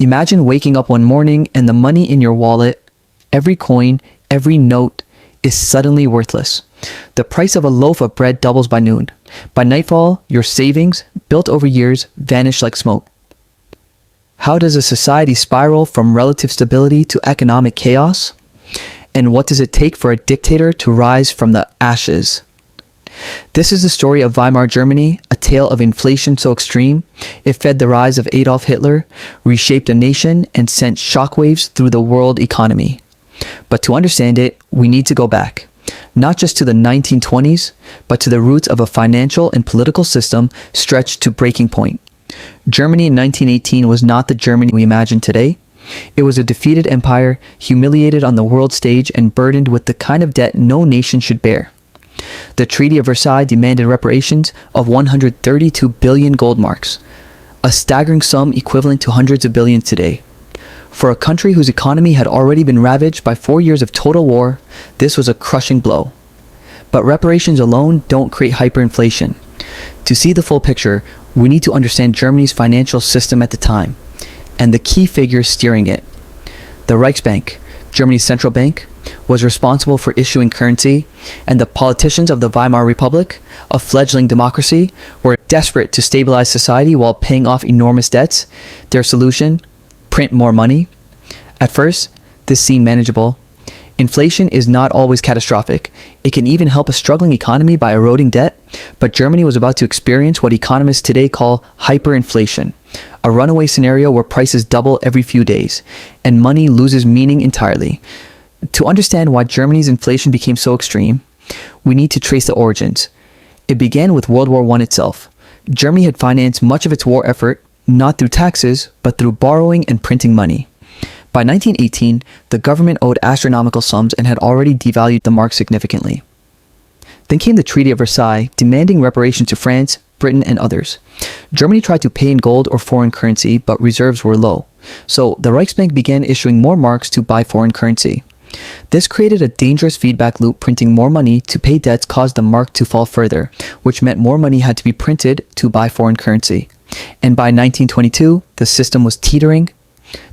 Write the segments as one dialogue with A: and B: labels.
A: Imagine waking up one morning and the money in your wallet, every coin, every note, is suddenly worthless. The price of a loaf of bread doubles by noon. By nightfall, your savings, built over years, vanish like smoke. How does a society spiral from relative stability to economic chaos? And what does it take for a dictator to rise from the ashes? This is the story of Weimar Germany, a tale of inflation so extreme, it fed the rise of Adolf Hitler, reshaped a nation, and sent shockwaves through the world economy. But to understand it, we need to go back, not just to the 1920s, but to the roots of a financial and political system stretched to breaking point. Germany in 1918 was not the Germany we imagine today. It was a defeated empire, humiliated on the world stage and burdened with the kind of debt no nation should bear. The Treaty of Versailles demanded reparations of 132 billion gold marks, a staggering sum equivalent to hundreds of billions today. For a country whose economy had already been ravaged by 4 years of total war, this was a crushing blow. But reparations alone don't create hyperinflation. To see the full picture, we need to understand Germany's financial system at the time, and the key figures steering it. The Reichsbank, Germany's central bank, was responsible for issuing currency, and the politicians of the Weimar Republic, a fledgling democracy, were desperate to stabilize society while paying off enormous debts. Their solution? Print more money. At first, this seemed manageable. Inflation is not always catastrophic. It can even help a struggling economy by eroding debt, but Germany was about to experience what economists today call hyperinflation, a runaway scenario where prices double every few days, and money loses meaning entirely. To understand why Germany's inflation became so extreme, we need to trace the origins. It began with World War I itself. Germany had financed much of its war effort, not through taxes, but through borrowing and printing money. By 1918, the government owed astronomical sums and had already devalued the mark significantly. Then came the Treaty of Versailles, demanding reparations to France, Britain, and others. Germany tried to pay in gold or foreign currency, but reserves were low. So the Reichsbank began issuing more marks to buy foreign currency. This created a dangerous feedback loop. Printing more money to pay debts caused the mark to fall further, which meant more money had to be printed to buy foreign currency. And by 1922, the system was teetering.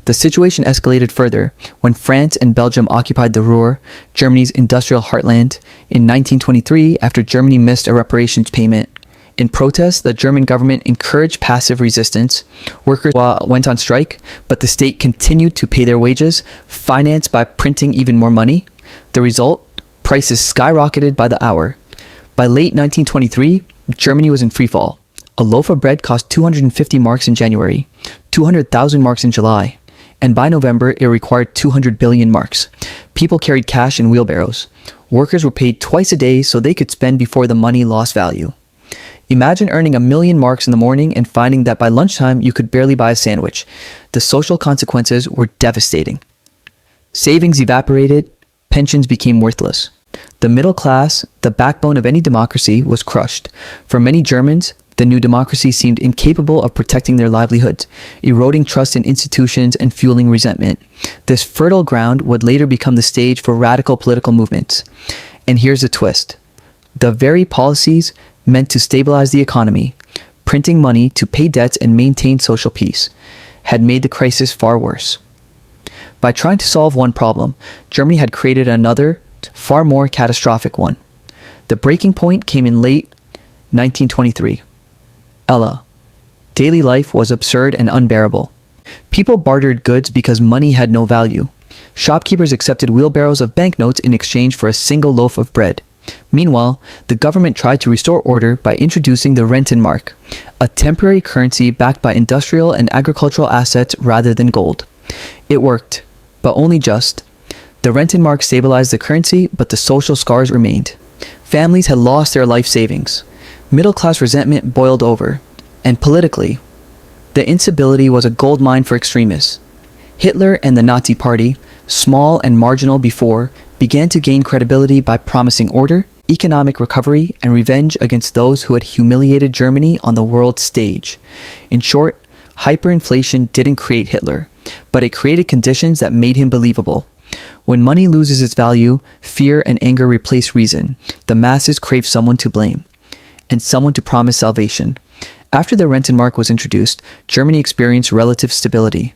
A: The situation escalated further when France and Belgium occupied the Ruhr, Germany's industrial heartland, in 1923 after Germany missed a reparations payment. In protest, the German government encouraged passive resistance. Workers went on strike, but the state continued to pay their wages, financed by printing even more money. The result? Prices skyrocketed by the hour. By late 1923, Germany was in freefall. A loaf of bread cost 250 marks in January, 200,000 marks in July, and by November it required 200 billion marks. People carried cash in wheelbarrows. Workers were paid twice a day so they could spend before the money lost value. Imagine earning 1 million marks in the morning and finding that by lunchtime you could barely buy a sandwich. The social consequences were devastating. Savings evaporated, pensions became worthless. The middle class, the backbone of any democracy, was crushed. For many Germans, the new democracy seemed incapable of protecting their livelihoods, eroding trust in institutions and fueling resentment. This fertile ground would later become the stage for radical political movements. And here's the twist. The very policies meant to stabilize the economy, printing money to pay debts and maintain social peace, had made the crisis far worse. By trying to solve one problem, Germany had created another, far more catastrophic one. The breaking point came in late 1923. Ella. Daily life was absurd and unbearable. People bartered goods because money had no value. Shopkeepers accepted wheelbarrows of banknotes in exchange for a single loaf of bread. Meanwhile, the government tried to restore order by introducing the Rentenmark, a temporary currency backed by industrial and agricultural assets rather than gold. It worked, but only just. The Rentenmark stabilized the currency, but the social scars remained. Families had lost their life savings. Middle-class resentment boiled over. And politically, the instability was a goldmine for extremists. Hitler and the Nazi Party, small and marginal before, began to gain credibility by promising order, economic recovery, and revenge against those who had humiliated Germany on the world stage. In short, hyperinflation didn't create Hitler, but it created conditions that made him believable. When money loses its value, fear and anger replace reason. The masses crave someone to blame, and someone to promise salvation. After the Rentenmark was introduced, Germany experienced relative stability.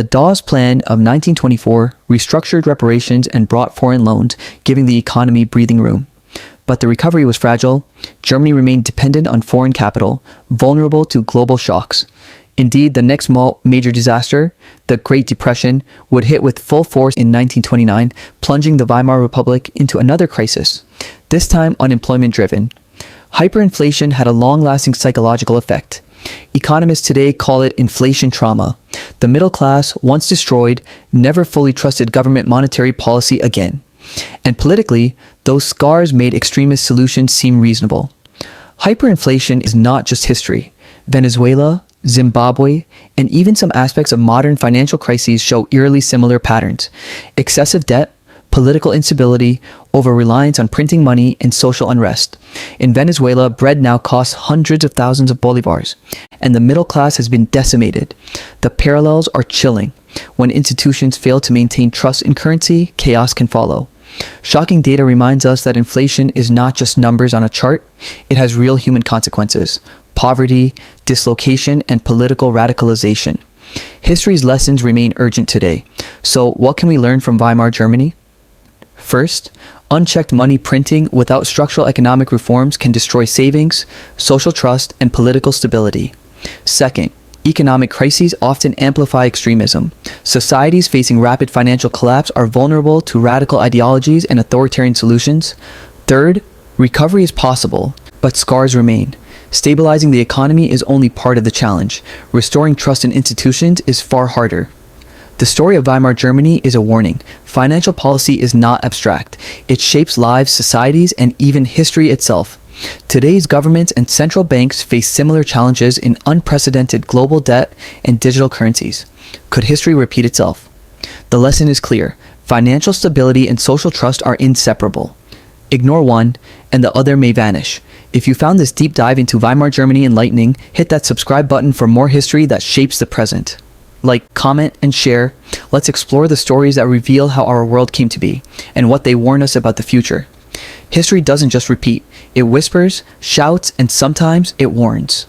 A: The Dawes Plan of 1924 restructured reparations and brought foreign loans, giving the economy breathing room. But the recovery was fragile. Germany remained dependent on foreign capital, vulnerable to global shocks. Indeed, the next major disaster, the Great Depression, would hit with full force in 1929, plunging the Weimar Republic into another crisis, this time unemployment-driven. Hyperinflation had a long-lasting psychological effect. Economists today call it inflation trauma. The middle class, once destroyed, never fully trusted government monetary policy again. And politically, those scars made extremist solutions seem reasonable. Hyperinflation is not just history. Venezuela, Zimbabwe, and even some aspects of modern financial crises show eerily similar patterns. Excessive debt, political instability, over-reliance on printing money, and social unrest. In Venezuela, bread now costs hundreds of thousands of bolivars, and the middle class has been decimated. The parallels are chilling. When institutions fail to maintain trust in currency, chaos can follow. Shocking data reminds us that inflation is not just numbers on a chart, it has real human consequences: poverty, dislocation, and political radicalization. History's lessons remain urgent today. So, what can we learn from Weimar Germany? First, unchecked money printing without structural economic reforms can destroy savings, social trust, and political stability. Second, economic crises often amplify extremism. Societies facing rapid financial collapse are vulnerable to radical ideologies and authoritarian solutions. Third, recovery is possible, but scars remain. Stabilizing the economy is only part of the challenge. Restoring trust in institutions is far harder. The story of Weimar Germany is a warning. Financial policy is not abstract. It shapes lives, societies, and even history itself. Today's governments and central banks face similar challenges in unprecedented global debt and digital currencies. Could history repeat itself? The lesson is clear. Financial stability and social trust are inseparable. Ignore one, and the other may vanish. If you found this deep dive into Weimar Germany enlightening, hit that subscribe button for more history that shapes the present. Like, comment, and share. Let's explore the stories that reveal how our world came to be, and what they warn us about the future. History doesn't just repeat, it whispers, shouts, and sometimes it warns.